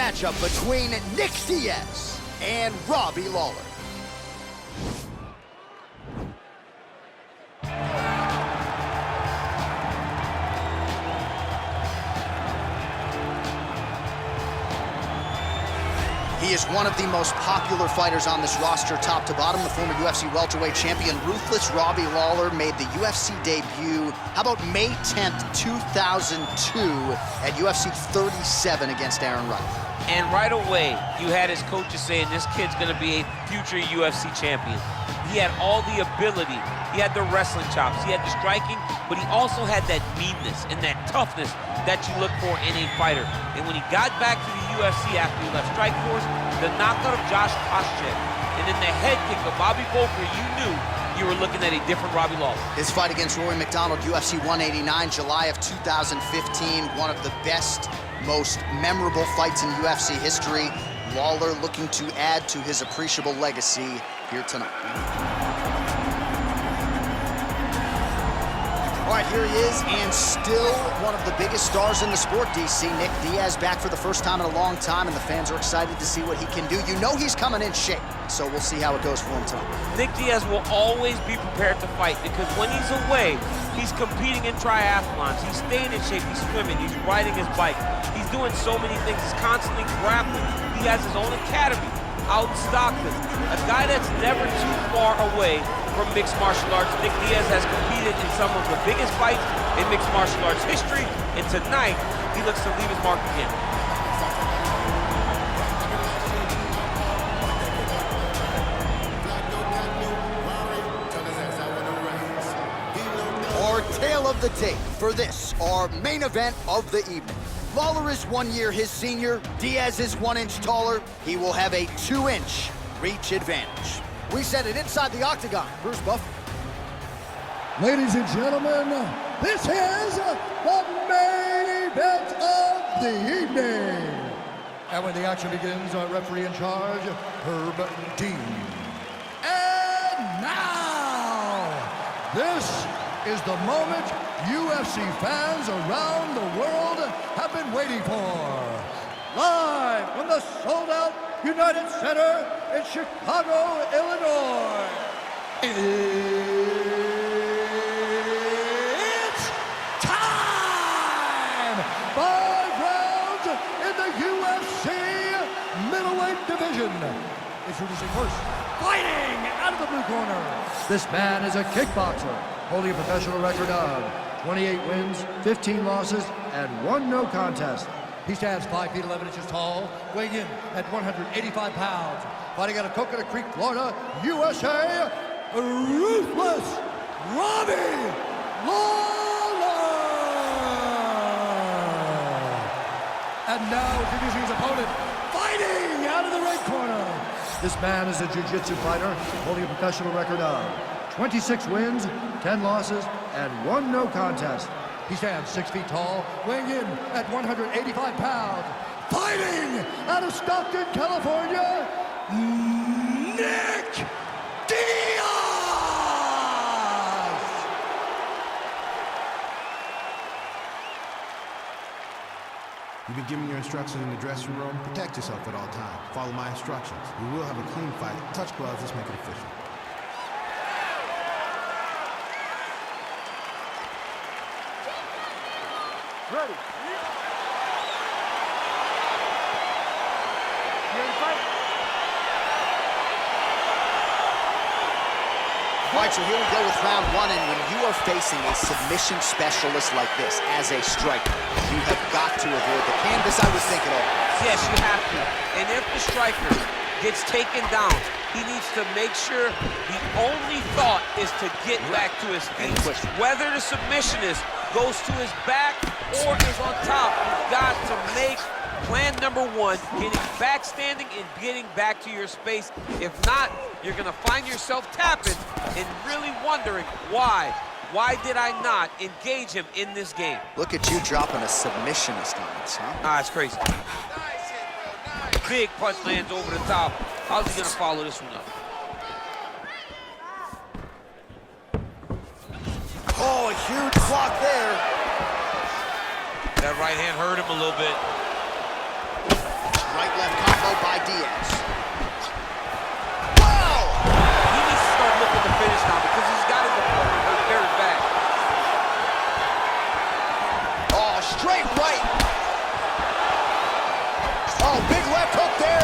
matchup between Nick Diaz and Robbie Lawler. He is one of the most popular fighters on this roster, top to bottom. The former UFC welterweight champion, ruthless Robbie Lawler, made the UFC debut, how about May 10th, 2002 at UFC 37 against Aaron Wright. And right away, you had his coaches saying this kid's gonna be a future UFC champion. He had all the ability. He had the wrestling chops, he had the striking, but he also had that meanness and that toughness that you look for in a fighter. And when he got back to the UFC after he left Strikeforce, the knockout of Josh Koscheck, and then the head kick of Bobby Volker, you knew you were looking at a different Robbie Lawler. His fight against Rory McDonald, UFC 189, July of 2015, one of the best, most memorable fights in UFC history. Lawler looking to add to his appreciable legacy here tonight. All right, here he is, and still one of the biggest stars in the sport, DC. Nick Diaz back for the first time in a long time, and the fans are excited to see what he can do. You know he's coming in shape, so we'll see how it goes for him tonight. Nick Diaz will always be prepared to fight because when he's away, he's competing in triathlons, he's staying in shape, he's swimming, he's riding his bike, he's doing so many things, he's constantly grappling. He has his own academy out in Stockton, a guy that's never too far away from mixed martial arts. Nick Diaz has competed in some of the biggest fights in mixed martial arts history, and tonight, he looks to leave his mark again. Our tale of the tape for this, our main event of the evening. Lawler is 1 year his senior, Diaz is 1 inch taller. He will have a 2-inch reach advantage. We send it inside the octagon. Bruce Buff. Ladies and gentlemen, this is the main event of the evening. And when the action begins, our referee in charge, Herb Dean. And now, this is the moment UFC fans around the world have been waiting for. Live from the sold-out United Center in Chicago, Illinois. It's time! 5 rounds in the UFC middleweight division. Introducing first, fighting out of the blue corner. This man is a kickboxer, holding a professional record of 28 wins, 15 losses, and 1 no contest. He stands 5 feet 11 inches tall, weighing in at 185 pounds. Fighting out of Coconut Creek, Florida, USA, ruthless Robbie Lawler! And now introducing his opponent, fighting out of the red corner. This man is a jiu-jitsu fighter, holding a professional record of 26 wins, 10 losses, and 1 no contest. He stands 6 feet tall, weighing in at 185 pounds. Fighting out of Stockton, California, Nick Diaz! You've been given your instructions in the dressing room. Protect yourself at all times. Follow my instructions. We will have a clean fight. Touch gloves, let's make it official. Ready. All right, so here we go with round 1, and when you are facing a submission specialist like this as a striker, you have got to avoid the canvas. I was thinking of. Yes, you have to. And if the striker gets taken down, he needs to make sure the only thought is to get back to his feet. Whether the submissionist goes to his back or is on top, you've got to make plan number 1, getting back standing and getting back to your space. If not, you're gonna find yourself tapping and really wondering why. Why did I not engage him in this game? Look at you dropping a submissionist on us, huh? Ah, it's crazy. Big punch lands over the top. How's he gonna follow this one up? Oh, a huge block there. That right hand hurt him a little bit. Right left hook there.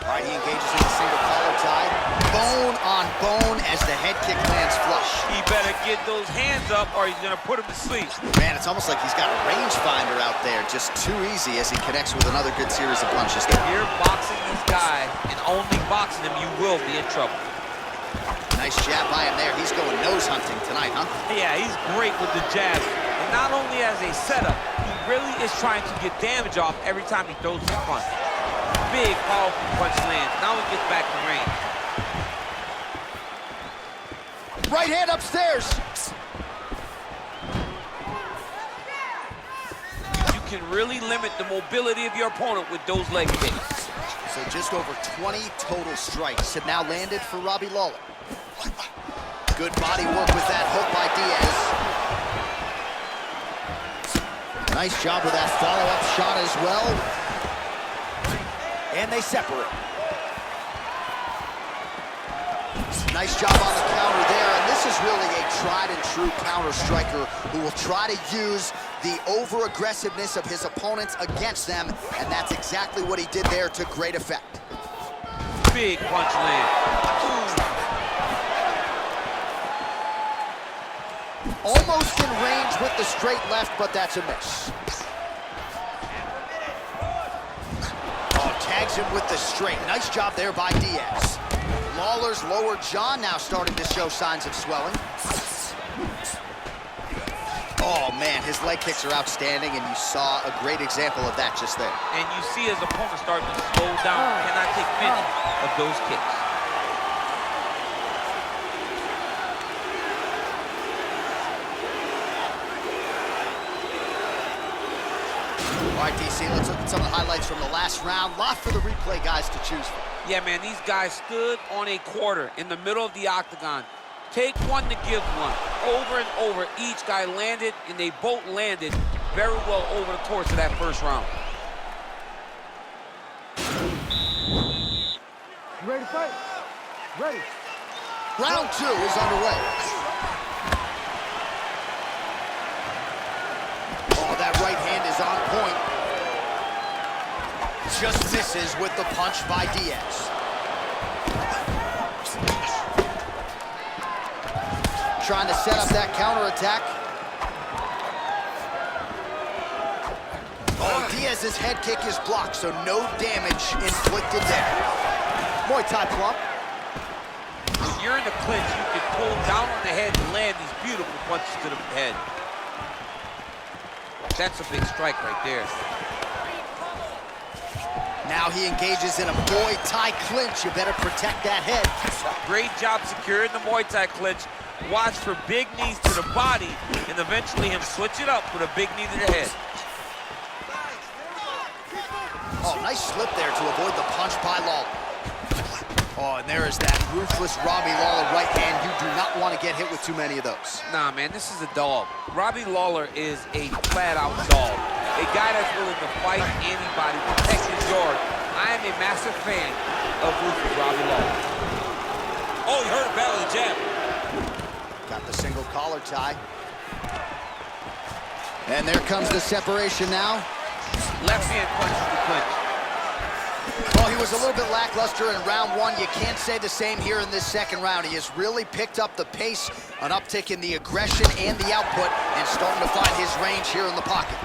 All right, he engages in the single collar tie. Bone on bone as the head kick lands flush. He better get those hands up or he's gonna put him to sleep. Man, it's almost like he's got a rangefinder out there. Just too easy as he connects with another good series of punches there. If you're boxing this guy and only boxing him, you will be in trouble. Nice jab by him there. He's going nose hunting tonight, huh? Yeah, he's great with the jab. And not only as a setup, he really is trying to get damage off every time he throws his punch. Big, powerful punch lands. Now he gets back to range. Right hand upstairs. You can really limit the mobility of your opponent with those leg kicks. So just over 20 total strikes have now landed for Robbie Lawler. Good body work with that hook by Diaz. Nice job with that follow-up shot as well. And they separate. Nice job on the counter there, and this is really a tried and true counter striker who will try to use the over-aggressiveness of his opponents against them, and that's exactly what he did there to great effect. Big punch land. Almost in range with the straight left, but that's a miss. Oh, tags him with the straight. Nice job there by Diaz. Lawler's lower jaw now starting to show signs of swelling. Oh, man, his leg kicks are outstanding, and you saw a great example of that just there. And you see his opponent starting to slow down. Cannot take many of those kicks. All right, DC, let's look at some of the highlights from the last round. Lot for the replay guys to choose from. Yeah, man, these guys stood on a quarter in the middle of the octagon. Take one to give one. Over and over, each guy landed, and they both landed very well over the course of that first round. You ready to fight? Ready. Round 2 is underway. Oh, that right hand is on point. Just misses with the punch by Diaz. Trying to set up that counterattack. Oh, Diaz's head kick is blocked, so no damage inflicted there. Muay Thai plump. When you're in the clinch, you can pull down on the head and land these beautiful punches to the head. That's a big strike right there. Now he engages in a Muay Thai clinch. You better protect that head. Great job securing the Muay Thai clinch. Watch for big knees to the body, and eventually him switch it up with a big knee to the head. Oh, nice slip there to avoid the punch by Lawler. Oh, and there is that ruthless Robbie Lawler right hand. You do not want to get hit with too many of those. Nah, man, this is a dog. Robbie Lawler is a flat-out dog. A guy that's willing to fight anybody, protect his yard. I am a massive fan of ruthless Robbie Lawler. Oh, he heard a battle of the jab. Got the single collar tie. And there comes the separation now. Left hand punch to the clinch. Well, he was a little bit lackluster in round 1. You can't say the same here in this second round. He has really picked up the pace, an uptick in the aggression and the output, and starting to find his range here in the pocket.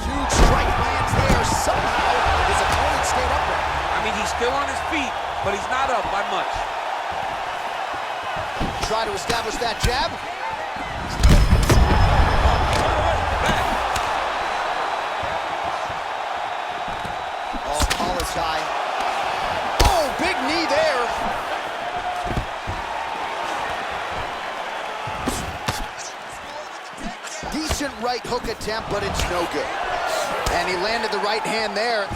Huge strike lands there. Somehow, his opponent stayed upright. I mean, he's still on his feet, but he's not up by much. Try to establish that jab. Oh, collar tie. Oh, big knee there. Decent right hook attempt, but it's no good. And he landed the right hand there.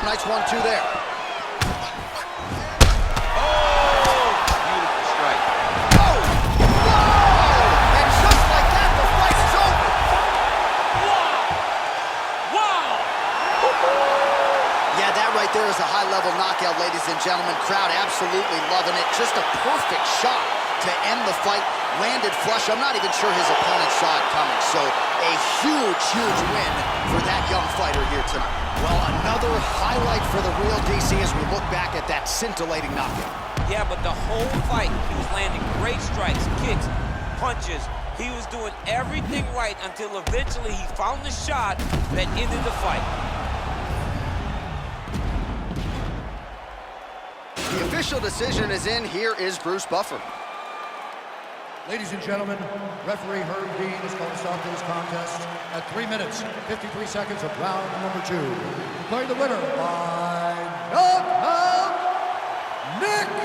Nice 1-2 there. Right there is a high-level knockout, ladies and gentlemen. Crowd absolutely loving it. Just a perfect shot to end the fight, landed flush. I'm not even sure his opponent saw it coming. So a huge, huge win for that young fighter here tonight. Well, another highlight for the real DC as we look back at that scintillating knockout. Yeah, but the whole fight, he was landing great strikes, kicks, punches. He was doing everything right until eventually he found the shot that ended the fight. The official decision is in. Here is Bruce Buffer. Ladies and gentlemen, referee Herb Dean has called a stop to this contest at 3 minutes, 53 seconds of round number 2. Declaring the winner by knockout, Nick